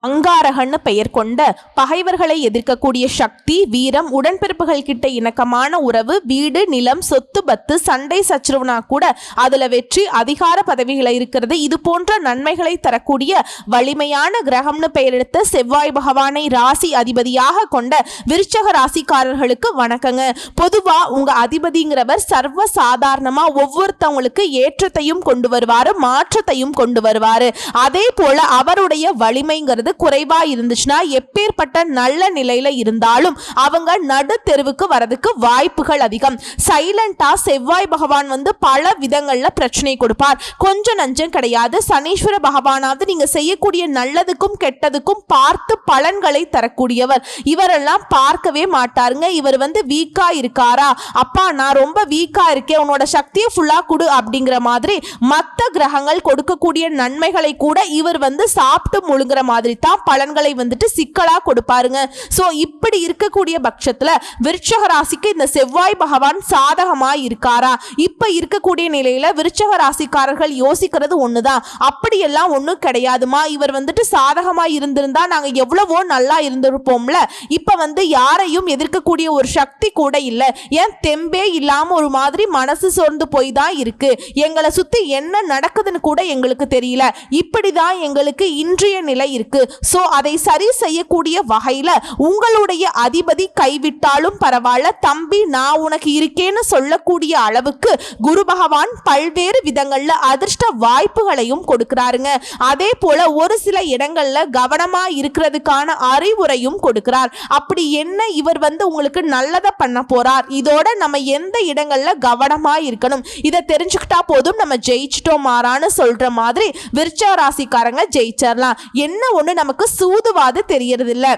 அங்காரகன்னு பெயர் கொண்ட பகைவர்களை எதிர்க்கக்கூடிய சக்தி, வீரம், உடன்பிறப்புகள் கிட்ட இணக்கமான உறவு, வீடு, நிலம், சொத்து, பத்து, சண்டை சச்சரவுனா கூட அதுல வெற்றி, அதிகார பதவிகளை இருக்கிறது, இது போன்ற நன்மைகளை தரக்கூடிய வலிமையான கிரகம்னு பெயர் எடுத்த செவ்வாய் பகவானை ராசி அதிபதியாக கொண்ட விருச்சக ராசிக்காரர்களுக்கு வணக்கங்க. பொதுவா உங்க அதிபதிங்கிறவர் சர்வ சாதாரணமா ஒவ்வொருத்தவங்களுக்கு ஏற்றத்தையும் கொண்டு வருவாரு, மாற்றத்தையும் கொண்டு வருவாரு. அதே போல அவருடைய வலிமைங்கிறது குறைவா இருந்துச்சுன்னா எப்பேற்பட்ட நல்ல நிலையில இருந்தாலும் அவங்க நடு தெருவுக்கு வரதுக்கு வாய்ப்புகள் அதிகம். சைலண்டா செவ்வாய் பகவான் பல விதங்கள்ல பிரச்சனை கொடுப்பார், கொஞ்சம் நஞ்சம் கிடையாது. சனீஸ்வர பகவானாவது நீங்க செய்யக்கூடிய நல்லதுக்கும் கெட்டதுக்கும் பார்த்து பலன்களை தரக்கூடியவர். இவரெல்லாம் பார்க்கவே மாட்டாருங்க. இவர் வீக்கா இருக்காரா, அப்பா நான் ரொம்ப வீக்கா இருக்கேன், உன்னோட சக்தியை ஃபுல்லா கொடு அப்படிங்கிற மாதிரி மற்ற கிரகங்கள் கொடுக்கக்கூடிய நன்மைகளை கூட இவர் சாப்பிட்டு முழுங்குற மாதிரி தான் பலன்களை சிக்கலா கொடுப்பாருங்க. சோ இப்படி இருக்கக்கூடிய பட்சத்துல விருச்சக ராசிக்கு இந்த செவ்வாய் பகவான் சாதகமா இருக்காரா? இப்ப இருக்கக்கூடிய நிலையில விருச்சக ராசிக்காரர்கள் யோசிக்கிறது ஒண்ணுதான், அப்படியெல்லாம் ஒண்ணும் கிடையாதுமா. இவர் சாதகமா இருந்திருந்தா நாங்க எவ்வளவோ நல்லா இருந்திருப்போம்ல. இப்ப யாரையும் எதிர்க்கக்கூடிய ஒரு சக்தி கூட இல்ல, ஏன் தெம்பே இல்லாம ஒரு மாதிரி மனசு சோர்ந்து போய் தான் இருக்கு, எங்களை சுத்தி என்ன நடக்குதுன்னு கூட எங்களுக்கு தெரியல, இப்படிதான் எங்களுக்கு இன்றைய நிலை இருக்கு. சோ அதை சரி செய்யக்கூடிய வகையில உங்களுடைய அதிபதி கைவிட்டாலும் பரவாயில்ல தம்பி, நான் உனக்கு இருக்கேன்னு சொல்லக்கூடிய அளவுக்கு குரு பகவான் பல்வேறு விதங்கள்ல அதிர்ஷ்ட வாய்ப்புகளையும் கொடுக்கிறாருங்க. அதே போல ஒரு சில இடங்கள்ல கவனமா இருக்கிறதுக்கான அறிவுரையும் கொடுக்கிறார். அப்படி என்ன இவர் உங்களுக்கு நல்லதை பண்ண போறார், இதோட நம்ம எந்த இடங்கள்ல கவனமா இருக்கணும், இதை தெரிஞ்சுக்கிட்டா போதும் நம்ம ஜெயிச்சிட்டோம் மாறான்னு சொல்ற மாதிரி விருச்சக ராசிக்காரங்க ஜெயிச்சிடலாம். என்ன ஒண்ணு நமக்கு சூதுவாது தெரியறது இல்ல,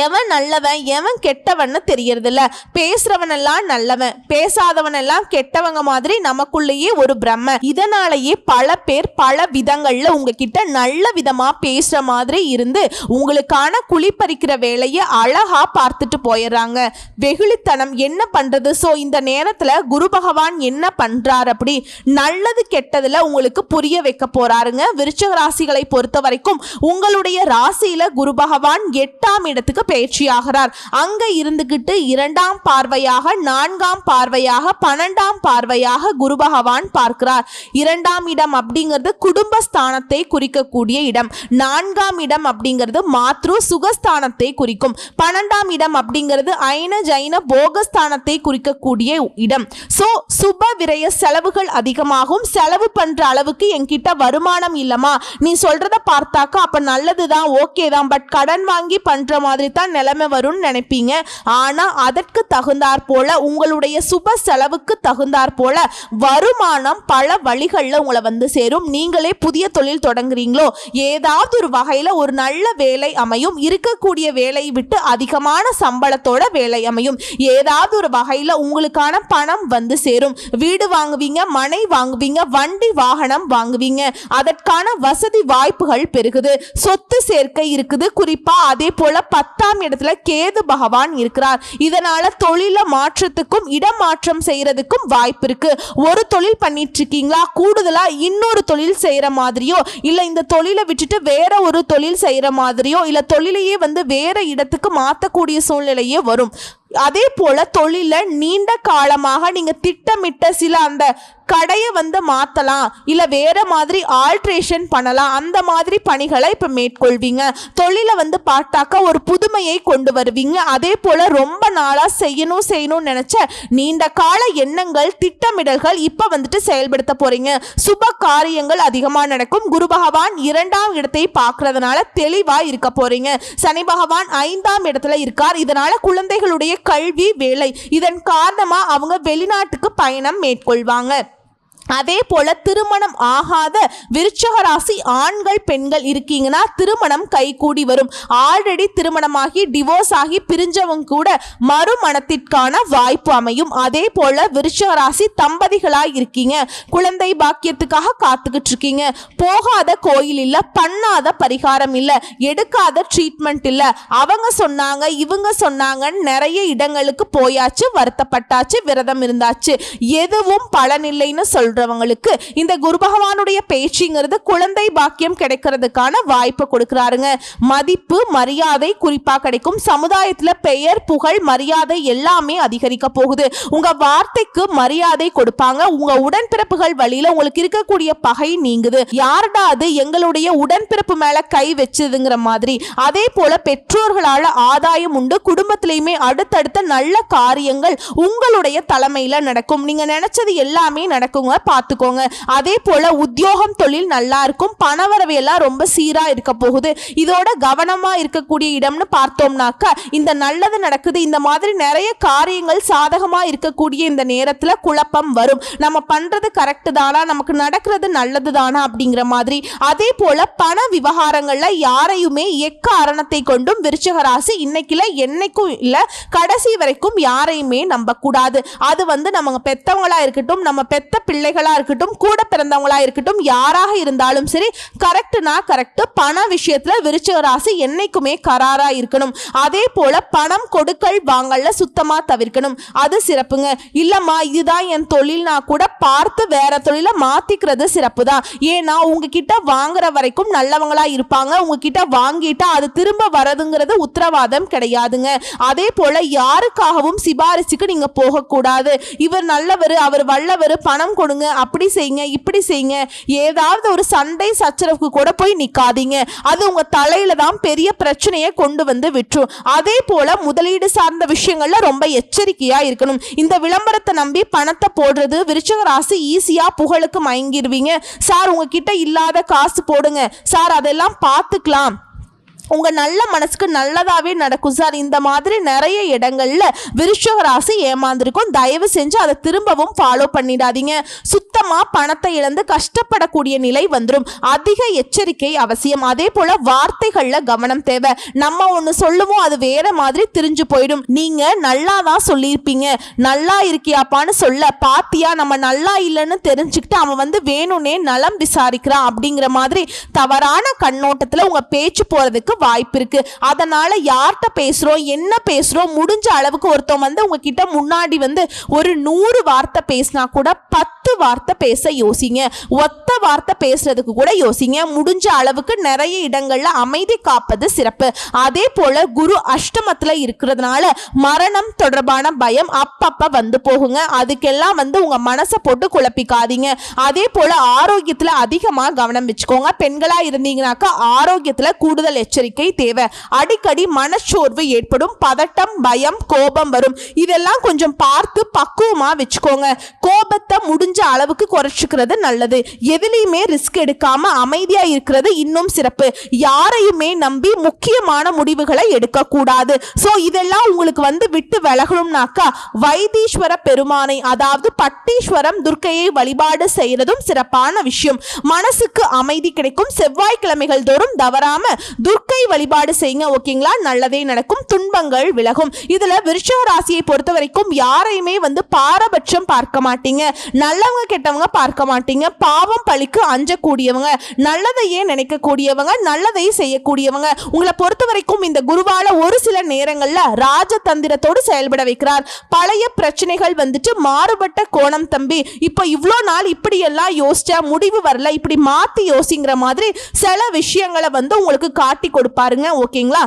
எவன் நல்லவன் எவன் கெட்டவன்னு தெரியறது இல்ல. பேசுறவனெல்லாம் நல்லவன், பேசாதவனெல்லாம் கெட்டவங்க மாதிரி நமக்குள்ளேயே ஒரு பிரம்ம. இதனாலேயே பல பேர் பல விதங்கள்ல உங்ககிட்ட நல்ல விதமா பேசுற மாதிரி இருந்து உங்களுக்கான குளிப்பறிக்கிற வேலையை அழகா பார்த்துட்டு போயிடுறாங்க. வெகுளித்தனம் என்ன பண்றது? சோ இந்த நேரத்துல குரு பகவான் என்ன பண்றார், அப்படி நல்லது கெட்டதுல உங்களுக்கு புரிய வைக்க போறாருங்க. விருச்சக ராசிகளை பொறுத்த வரைக்கும் உங்களுடைய ராசியில குரு பகவான் 8ஆம் இடத்துக்கு பயிற்சியாகிறார். அங்க இருந்துகிட்டு 2ஆம் பார்வையாக, 4ஆம் பார்வையாக, 12ஆம் பார்வையாக குரு பகவான் பார்க்கிறார். 2ஆம் இடம் அப்படிங்கிறது குடும்பஸ்தானத்தை குறிக்கக்கூடிய இடம், 4ஆம் இடம் அப்படிங்கிறது மாத்ரு சுகஸ்தானத்தை குறிக்கும், 12ஆம் இடம் அப்படிங்கிறது ஐன ஜைன போகஸ்தானத்தை குறிக்கக்கூடிய இடம். சோ சுப விரய செலவுகள் அதிகமாகும். செலவு பண்ற அளவுக்கு என்கிட்ட வருமானம் இல்லமா, நீ சொல்றத பார்த்தாக்கா அப்ப நல்லதுதான், ஓகே தான், பட் கடன் வாங்கி பண்ற மாதிரி தான் நிலைமை வரும்னு நினைப்பீங்க. ஆனா அதற்கு தகுந்தாற் போல உங்களுடைய சுப செலவுக்கு தகுந்தாற் போல வருமானம் பல வழிகளில் உங்களை சேரும். நீங்களே புதிய தொழில் தொடங்குறீங்களோ, ஏதாவது ஒரு வகையில ஒரு நல்ல வேலை அமையும். இருக்கக்கூடிய வேலையை விட்டு அதிகமான சம்பளத்தோட வேலை அமையும். ஏதாவது ஒரு வகையில உங்களுக்கான பணம் சேரும். வீடு வாங்குவீங்க, மனை வாங்குவீங்க, வண்டி வாகனம் வாங்குவீங்க. அதற்கான வசதி வாய்ப்புகள் பெருகுது. சொத்து சேர்க்கை இருக்குது. குறிப்பா அதே போல 10ஆம் இடத்துல கேது பகவான் இருக்கிறார். இதனால தொழில மாற்றத்துக்கும் இடமாற்றம் செய்யறதுக்கும் வாய்ப்பு இருக்கு. ஒரு தொழில் பண்ணிட்டு இருக்கீங்களா, கூடுதலா இன்னொரு தொழில் செய்யற மாதிரியோ, இல்ல இந்த தொழிலை விட்டுட்டு வேற ஒரு தொழில் செய்யற மாதிரியோ, இல்ல தொழிலையே வேற இடத்துக்கு மாத்தக்கூடிய சூழ்நிலையே வரும். அதே போல தொழில நீண்ட காலமாக நீங்க திட்டமிட்ட சில அந்த கடையை மாத்தலாம், இல்ல வேற மாதிரி ஆல்ட்ரேஷன் பண்ணலாம், அந்த மாதிரி பணிகளை இப்ப மேற்கொள்வீங்க. தொழில பார்த்தாக்க ஒரு புதுமையை கொண்டு வருவீங்க. அதே போல ரொம்ப நாளா செய்யணும்னு நினைச்ச நீண்ட கால எண்ணங்கள், திட்டமிடல்கள் இப்ப செயல்படுத்த போறீங்க. சுப காரியங்கள் அதிகமா நடக்கும். குரு பகவான் 2ஆம் இடத்தை பார்க்கறதுனால தெளிவா இருக்க போறீங்க. சனி பகவான் 5ஆம் இடத்துல இருக்கார். இதனால குழந்தைகளுடைய கல்வி, வேலை, இதன் காரணமா அவங்க வெளிநாட்டுக்கு பயணம் மேற்கொள்வாங்க. அதே போல திருமணம் ஆகாத விருச்சக ராசி ஆண்கள் பெண்கள் இருக்கீங்கன்னா திருமணம் கைகூடி வரும். ஆல்ரெடி திருமணமாகி டிவோர்ஸ் ஆகி பிரிஞ்சவங்க கூட மறுமணத்திற்கான வாய்ப்பு அமையும். அதே போல விருச்சக ராசி தம்பதிகளாய் இருக்கீங்க, குழந்தை பாக்கியத்துக்காக காத்துக்கிட்டு இருக்கீங்க. போகாத கோயில் இல்ல, பண்ணாத பரிகாரம் இல்ல, எடுக்காத ட்ரீட்மெண்ட் இல்ல, அவங்க சொன்னாங்க இவங்க சொன்னாங்க நிறைய இடங்களுக்கு போயாச்சு, வருத்தப்பட்டாச்சு, விரதம் இருந்தாச்சு, எதுவும் பலனில்லைன்னு சொல்ற சொல்றவங்களுக்கு இந்த குரு பகவானுடைய பேச்சுங்கிறது குழந்தை பாக்கியம் கிடைக்கிறதுக்கான வாய்ப்பு கொடுக்கிறாருங்க. மதிப்பு மரியாதை குறிப்பா கிடைக்கும். சமுதாயத்துல பெயர் புகழ் மரியாதை எல்லாமே அதிகரிக்க போகுது. உங்க வார்த்தைக்கு மரியாதை கொடுப்பாங்க. உங்க உடன்பிறப்புகள் வழியில உங்களுக்கு இருக்கக்கூடிய பகை நீங்குது. யாருடா அது எங்களுடைய உடன்பிறப்பு மேல கை வச்சதுங்கிற மாதிரி. அதே போல பெற்றோர்களால ஆதாயம் உண்டு. குடும்பத்திலையுமே அடுத்தடுத்த நல்ல காரியங்கள் உங்களுடைய தலைமையில நடக்கும். நீங்க நினைச்சது எல்லாமே நடக்குங்க, பார்த்துக்கோங்க. அதே போல உத்தியோகம் தொழில் நல்லா இருக்கும். பணவரவு எல்லாம் ரொம்ப சீரா இருக்க போகுது. இதோட கவனமா இருக்கக்கூடிய இடம்னு பார்த்தோம்னாக்கா இந்த நல்லது நடக்குது, இந்த மாதிரி நிறைய காரியங்கள் சாதகமா இருக்கக்கூடிய இந்த நேரத்துல குழப்பம் வரும். நம்ம பண்றது கரெக்ட் தானா, நமக்கு நடக்கிறது நல்லது தானா அப்படிங்கிற மாதிரி. அதே போல பண விவகாரங்கள்ல யாரையுமே எக்காரணத்தை கொண்டும் விருச்சிக ராசி இன்னைக்குல என்னைக்கும் இல்ல கடைசி வரைக்கும் யாரையுமே நம்ப கூடாது. அது நம்ம பெத்தவங்களா இருக்கட்டும், நம்ம பெத்த பிள்ளைகளா இருக்கட்டும், கூட பிறந்தவங்களா இருக்கட்டும், யாராக இருந்தாலும் சரி கரெக்ட்னா கரெக்ட். பண விஷயத்துல விருச்சிக ராசி என்னைக்குமே கராரா இருக்கணும். அதே போல பணம் கொடுக்கல் வாங்கல்ல சுத்தமா தவிர்க்கணும். அது சிறப்புங்க. இல்லம்மா இதுதான் என் தொழில்னா கூட பார்த்து வேற தொழில மாத்திக்கிறது சிறப்பு தான். ஏன்னா உங்ககிட்ட வாங்குற வரைக்கும் நல்லவங்களா இருப்பாங்க. உங்ககிட்ட வாங்கிட்டா அது திரும்ப வரதுங்கிறது உத்தரவாதம் கிடையாதுங்க. அதே போல யாருக்காகவும் சிபாரிசுக்கு நீங்க போகக்கூடாது. இவர் நல்லவர், அவர் வல்லவர், பணம் கொடுங்க, அப்படி செய்யுங்க, இப்படி செய்யுங்க. ஏதாவது ஒரு சண்டை சச்சரவுக்கு கூட போய் நிக்காதீங்க. அது உங்க தலையில தான் பெரிய பிரச்சனையை கொண்டு வந்து விட்டுரும். அதே போல முதலீடு சார்ந்த விஷயங்கள்ல ரொம்ப எச்சரிக்கையா இருக்கணும். இந்த விளம்பரத்தை நம்பி பணத்தை போடுறது விருச்சிக ராசி ஈஸியா புகழுக்கு மயங்கிடுவீங்க. சார் உங்ககிட்ட இல்லாத காசு போடுங்க சார், அதெல்லாம் பார்த்துக்கலாம், உங்க நல்ல மனசுக்கு நல்லதாவே நடக்கும் சார். இந்த மாதிரி நிறைய இடங்கள்ல விருச்சிக ராசி ஏமாந்துருக்கும். தயவு செஞ்சு அதை திரும்பவும் ஃபாலோ பண்ணிடாதீங்க. சுத்தமா பணத்தை இழந்து கஷ்டப்படக்கூடிய நிலை வந்துடும். அதிக எச்சரிக்கை அவசியம். அதே போல வார்த்தைகள்ல கவனம் தேவை. நம்ம ஒண்ணு சொல்லுவோம், அது வேற மாதிரி திரிஞ்சு போயிடும். நீங்க நல்லா தான் சொல்லியிருப்பீங்க, நல்லா இருக்கியாப்பான்னு சொல்ல பாத்தியா நம்ம நல்லா இல்லைன்னு தெரிஞ்சுக்கிட்டு அவன் வேணும்னே நலம் விசாரிக்கிறான் அப்படிங்கிற மாதிரி தவறான கண்ணோட்டத்துல உங்க பேச்சு போறதுக்கு வாய்ப்பு இருக்கு. அதனால யார்கிட்ட பேசுறோம், என்ன பேசுறோம், முடிஞ்ச அளவுக்கு ஒருத்தவங்க உங்ககிட்ட முன்னாடி ஒரு 100 வார்த்தை பேசினா கூட 10 வார்த்தை பேச யோசிங்க. ஒத்த வார்த்தை பேசுறதுக்கு கூட யோசிங்க. முடிஞ்ச அளவுக்கு நிறைய இடங்கள்ல அமைதி காப்பது சிறப்பு. அதே போல குரு அஷ்டமத்துல இருக்கிறதுனால மரணம் தொடர்பான பயம் அப்பப்ப வந்து போகுங்க. அதுக்கெல்லாம் உங்க மனசை போட்டு குழப்பிக்காதீங்க. அதே போல ஆரோக்கியத்துல அதிகமா கவனம் வச்சுக்கோங்க. பெண்களா இருந்தீங்கன்னாக்கா ஆரோக்கியத்துல கூடுதல் எச்சரிக்கை தேவை. அடிக்கடி மனச்சோர்வு ஏற்படும், பதட்டம், பயம், கோபம் வரும். இதெல்லாம் கொஞ்சம் பார்த்து பக்குவமா வச்சுக்கோங்க. கோபத்தை முடிஞ்ச அளவுக்கு குறைச்சிக்கிறது நல்லது. எதிலையுமே ரிஸ்க் எடுக்காம அமைதியா இருக்கிறது இன்னும் சிறப்பு. யாரையுமே நம்பி முக்கியமான முடிவுகளை எடுக்க கூடாது. சோ இதெல்லாம் உங்களுக்கு விட்டு விலகணும்னாக்கா வைத்தீஸ்வர பெருமானை, அதாவது பட்டீஸ்வரம் துர்க்கையை வழிபாடு செய்யறதும் சிறப்பான விஷயம். மனசுக்கு அமைதி கிடைக்கும். செவ்வாய்க்கிழமைகள் தோறும் தவறாம துர்க்கை வழிபாடு செய்யுங்க. ஓகேங்களா? நல்லதே நடக்கும், துன்பங்கள் விலகும். இதுல விருச்சிக ராசியை பொறுத்த வரைக்கும் யாரையுமே பாரபட்சம் பார்க்க மாட்டீங்க. நல்லவங்க கெட்டவங்க பார்க்க மாட்டீங்க. பாவம் பழிக்கு அஞ்சக்கூடியவங்க, நல்லதையே நினைக்கக்கூடியவங்க, நல்லதை செய்யக்கூடியவங்க. உங்களை பொறுத்த வரைக்கும் இந்த குருவால ஒரு சில நேரங்கள்ல ராஜதந்திரத்தோடு செயல்பட வைக்கிறார். பழைய பிரச்சனைகள் மாறுபட்ட கோணம் தம்பி, இப்ப இவ்வளோ நாள் இப்படி எல்லாம் யோசிச்சா முடிவு வரல, இப்படி மாத்தி யோசிங்கிற மாதிரி சில விஷயங்களை உங்களுக்கு காட்டி கொடுப்பாருங்க. ஓகேங்களா?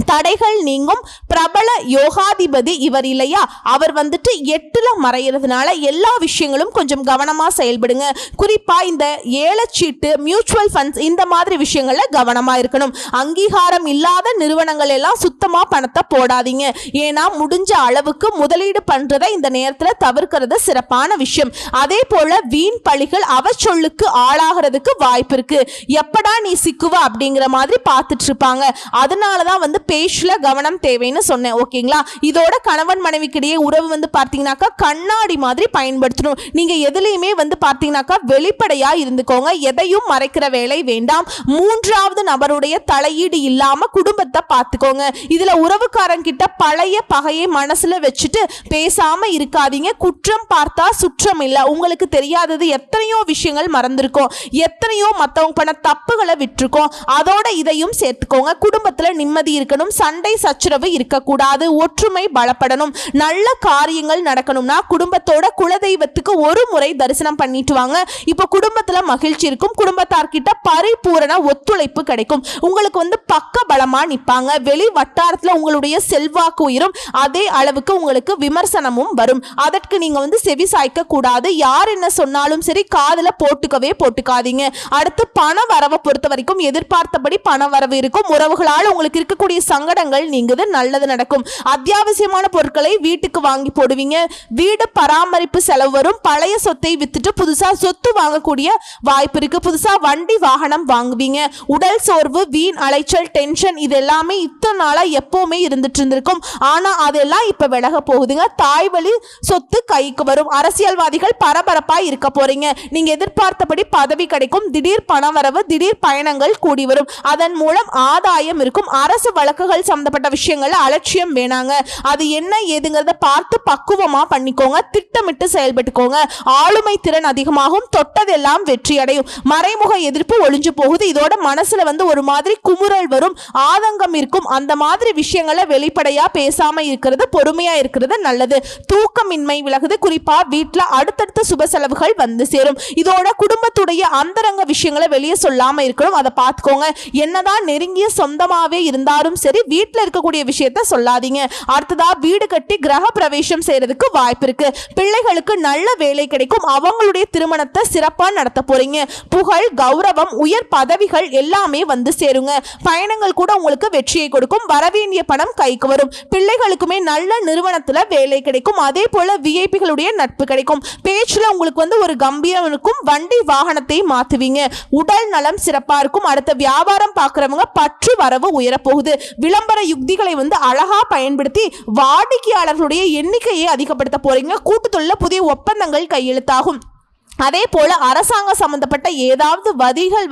தடைகள் நீங்கும். பிரபல யோகாதிபதி இவர் இல்லையா, அவர் 8ல மறையிறதுனால எல்லா விஷயங்களும் கொஞ்சம் கவனமா செயல்படுங்க. குறிப்பா இந்த ஏலச்சீட்டு, மியூச்சுவல் ஃபண்ட்ஸ் இந்த மாதிரி விஷயங்கள்ல கவனமா இருக்கணும். அங்கீகாரம் இல்லாத நிறுவனங்கள் எல்லாம் சுத்தமா பணத்தை போடாதீங்க. ஏன்னா முடிஞ்ச அளவுக்கு முதலீடு பண்றதை இந்த நேரத்துல தவிர்க்கிறது சிறப்பான விஷயம். அதே போல வீண் பழிகள் அவச்சொல்லுக்கு ஆளாகிறதுக்கு வாய்ப்பு இருக்கு. எப்படா நீ சிக்குவ அப்படிங்கிற மாதிரி பார்த்துட்டு இருப்பாங்க. அதனாலதான் பேச்சுல கவனம் தேவைன்னு சொன்னேன். ஓகேங்களா? இதோட கணவன் மனைவிக்கிடையே உறவு பார்த்தீங்கன்னாக்கா கண்ணாடி மாதிரி பயன்படுத்தணும். நீங்க எதுலையுமே பார்த்தீங்கன்னாக்கா வெளிப்படையா இருந்துக்கோங்க. எதையும் மறைக்கிற வேலை வேண்டாம். மூன்றாவது நபருடைய தலையீடு இல்லாம குடும்பத்தை பார்த்துக்கோங்க. இதுல உறவுக்காரன் கிட்ட பழைய பகையை மனசுல வச்சுட்டு பேசாம இருக்காதீங்க. குற்றம் பார்த்தா சுற்றம் இல்லை. உங்களுக்கு தெரியாதது எத்தனையோ விஷயங்கள் மறந்திருக்கோம், எத்தனையோ மத்தவங்க பண்ண தப்புகளை விட்டுருக்கோம். அதோட இதையும் சேர்த்துக்கோங்க. குடும்பத்துல நிம்மதி இருக்கு. கடைபிடிக்கணும். சண்டை சச்சரவு இருக்கக்கூடாது. ஒற்றுமை பலப்படணும். நல்ல காரியங்கள் நடக்கணும்னா குடும்பத்தோட குலதெய்வத்துக்கு ஒரு முறை தரிசனம் பண்ணிட்டு வாங்க. இப்போ குடும்பத்துல மகிழ்ச்சி இருக்கும். குடும்பத்தார்கிட்ட பரிபூரண ஒத்துழைப்பு கிடைக்கும். உங்களுக்கு பக்க பலமா நிப்பாங்க. வெளி வட்டாரத்துல உங்களுடைய செல்வாக்கு உயரும். அதே அளவுக்கு உங்களுக்கு விமர்சனமும் வரும். அதற்கு நீங்க செவி சாய்க்க கூடாது. யார் என்ன சொன்னாலும் சரி காதுல போட்டுக்காதீங்க. அடுத்து பண வரவை பொறுத்த வரைக்கும் எதிர்பார்த்தபடி பண வரவு இருக்கும். உறவுகளால் உங்களுக்கு இருக்கக்கூடிய சங்கடங்கள் நீங்குது. நல்லது நடக்கும். அத்தியாவசியமான பொருட்களை வீட்டுக்கு வாங்கி போடுவீங்க. வீடு பராமரிப்பு செலவு வரும். பழைய சொத்தை வித்துட்டு புதுசா சொத்து வாங்கக்கூடிய வாய்ப்பு இருக்கு. புதுசா வண்டி வாகனம் வாங்குவீங்க. உடல் சோர்வு, வீண் அலைச்சல், டென்ஷன் இது எல்லாமே இத்தனை நாளா எப்பவுமே இருந்துட்டு இருந்திருக்கும். ஆனா அதெல்லாம் இப்ப விலக போகுதுங்க. தாய் வழி சொத்து கைக்கு வரும். அரசியல்வாதிகள் பரபரப்பா இருக்க போறீங்க. நீங்க எதிர்பார்த்தபடி பதவி கிடைக்கும். திடீர் பணவரவு, திடீர் பயணங்கள் கூடி வரும். அதன் மூலம் ஆதாயம் இருக்கும். அரசு வழக்குகள் சம்பந்தப்பட்ட விஷயங்கள்ல அலட்சியம் வேணாங்க. அது என்ன ஏதுங்கிறத பார்த்து பக்குவமா பண்ணிக்கோங்க. திட்டமிட்டு செயல்பட்டுக்கோங்க. ஆளுமை திறன் அதிகமாகும். தொட்டதெல்லாம் வெற்றி அடையும். மறைமுக எதிர்ப்பு ஒளிஞ்சு போகுது. இதோட மனசுல ஒரு மாதிரி குமுறல் வரும். ஆதங்கம் இருக்கும். அந்த மாதிரி விஷயங்களை வெளிப்படையா பேசாம இருக்கிறது, பொறுமையா இருக்கிறது நல்லது. தூக்கமின்மை விலகுது. குறிப்பா வீட்டுல அடுத்தடுத்த சுப செலவுகள் சேரும். இதோட குடும்பத்துடைய அந்தரங்க விஷயங்களை வெளியே சொல்லாம இருக்கணும். அதை பார்த்துக்கோங்க. என்னதான் நெருங்கிய சொந்தமாவே இருந்தாலும் சரி வீட்டுல இருக்கக்கூடிய விஷயத்த சொல்லாதீங்க. அடுத்ததா வீடு கட்டி கிரக பிரவேசம் செய்யறதுக்கு வாய்ப்பு இருக்கு. பிள்ளைகளுக்கு நல்ல வேலை கிடைக்கும். அவங்களுடைய திருமணத்தை சிறப்பா நடத்த போறீங்க. புகழ், கௌரவம், உயர் பதவிகள் எல்லாமே சேருங்க. பயணங்கள் கூட உங்களுக்கு வெற்றியை கொடுக்கும். வரவேண்டிய பணம் கைக்கு வரும். பிள்ளைகளுக்குமே நல்ல நிறுவனத்துல வேலை கிடைக்கும். அதே போல விஐபிகளுடைய நட்பு கிடைக்கும். பேச்சுல உங்களுக்கு ஒரு கம்பீரம் இருக்கும். வண்டி வாகனத்தை மாத்துவீங்க. உடல் நலம் சிறப்பா இருக்கும். அடுத்த வியாபாரம் பார்க்கறவங்க பற்று வரவு உயரப்போகுது. விளம்பர யுக்திகளை அழகா பயன்படுத்தி வாடிக்கையாளர்களுடைய எண்ணிக்கையை அதிகப்படுத்த போறீங்க. கூட்டுத்தொழில புதிய ஒப்பந்தங்கள் கையெழுத்தாகும். அதே போல அரசாங்க சம்பந்தப்பட்ட ஏதாவது வரிகள்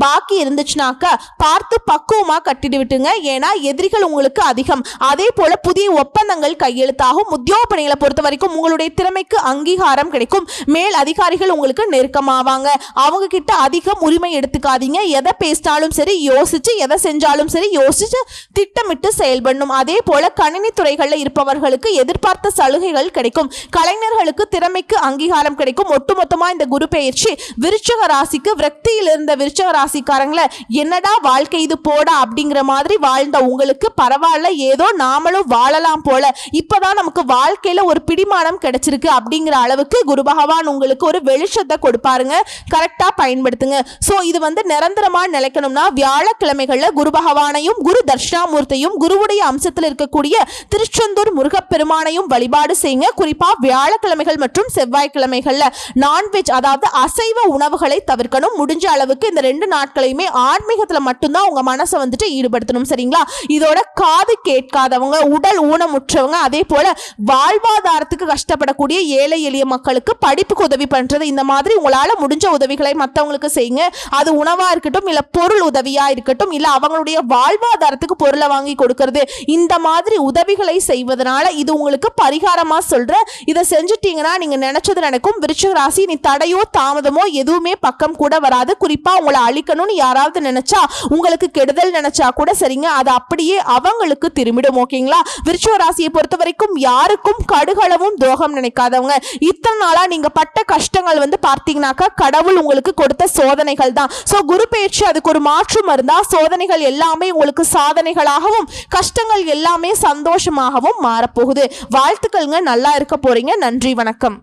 பாக்கி இருந்துச்சுனாக்க பார்த்து பக்குவமா கட்டிட்டு விட்டுங்க. ஏன்னா எதிரிகள் உங்களுக்கு அதிகம். அதே போல புதிய ஒப்பந்தங்கள் கையெழுத்தாகும். உத்தியோக பணிகளை பொறுத்த வரைக்கும் உங்களுடைய திறமைக்கு அங்கீகாரம் கிடைக்கும். மேல் அதிகாரிகள் உங்களுக்கு நெருக்கமாவாங்க. அவங்க கிட்ட அதிகம் உரிமை எடுத்துக்காதீங்க. எதை பேசினாலும் சரி யோசிச்சு, எதை செஞ்சாலும் சரி யோசிச்சு திட்டமிட்டு செயல்படணும். அதே போல கணினி துறைகளில் இருப்பவர்களுக்கு எதிர்பார்த்த சலுகைகள் கிடைக்கும். கலைஞர்களுக்கு திறமைக்கு அங்கீகாரம் கிடைக்கும். ஒட்டுமொத்த இந்த குரு பெயர்ச்சி விருச்சிக ராசிக்கு விரக்தியில் இருந்த விருச்சிக ராசிக்காரங்களை என்னடா வாழ்க்கை இது போடா அப்படிங்கிற மாதிரி வாழ்ந்த உங்களுக்கு பரவாயில்ல, ஏதோ நாமளும் வாழலாம் போல, இப்பதான் நமக்கு வாழ்க்கையில ஒரு பிடிமானம் கிடைச்சிருக்கு அப்படிங்கிற அளவுக்கு குரு பகவான் உங்களுக்கு ஒரு வெளிச்சத்தை கொடுப்பாருங்க. கரெக்டா பயன்படுத்துங்க. சோ இது நிரந்தரமா நிலைக்கணும்னா வியாழக்கிழமைகள்ல குரு பகவானையும் குரு தட்சிணாமூர்த்தியும் குருவுடைய அம்சத்தில் இருக்கக்கூடிய திருச்செந்தூர் முருகப்பெருமானையும் வழிபாடு செய்யுங்க. குறிப்பா வியாழக்கிழமைகள் மற்றும் செவ்வாய்க்கிழமைகள்ல நான்வெஜ் அதாவது அசைவ உணவுகளை தவிர்க்கணும். முடிஞ்ச அளவுக்கு இந்த 2 நாட்களையுமே ஆன்மீகத்துல மட்டும்தான் உங்க மனசை ஈடுபடுத்தணும். சரிங்களா? இதோட காது கேட்காதவங்க, உடல் ஊனமுற்றவங்க, அதே போல வாழ்வாதாரத்துக்கு கஷ்டப்படக்கூடிய ஏழை எளிய மக்களுக்கு படிப்புக்கு உதவி பண்றது, இந்த மாதிரி உங்களால முடிஞ்ச உதவிகளை மற்றவங்களுக்கு செய்யுங்க. அது உணவா இருக்கட்டும், இல்ல பொருள் உதவியா இருக்கட்டும், இல்ல அவங்களுடைய வாழ்வாதாரத்துக்கு பொருளை வாங்கி கொடுக்கறது, இந்த மாதிரி உதவிகளை செய்வதனால இது உங்களுக்கு பரிகாரமா சொல்றேன். இதை செஞ்சுட்டீங்கன்னா நீங்க நினைச்சது நடக்கும். விருச்சிக ராசி நீ தடையோ தாமதமோ எதுவுமே பக்கம் கூட வராது. குறிப்பா உங்களை அழிக்கணும்னு யாராவது நினைச்சா, உங்களுக்கு கெடுதல் நினைச்சா கூட சரிங்க, அது அப்படியே அவங்களுக்கு திரும்பிடும். ஓகேங்களா? விருச்சிக ராசியை பொறுத்த வரைக்கும் யாருக்கும் கடுகளவும் துரோகம் நினைக்காதவங்க. இத்தனை நாளா நீங்க பட்ட கஷ்டங்கள் பார்த்தீங்கன்னாக்கா கடவுள் உங்களுக்கு கொடுத்த சோதனைகள் தான். சோ குரு பெயர்ச்சி அதுக்கு ஒரு மாற்றம் இருந்தா சோதனைகள் எல்லாமே உங்களுக்கு சாதனைகளாகவும் கஷ்டங்கள் எல்லாமே சந்தோஷமாகவும் மாறப்போகுது. வாழ்த்துக்கள்ங்க. நல்லா இருக்க போறீங்க. நன்றி, வணக்கம்.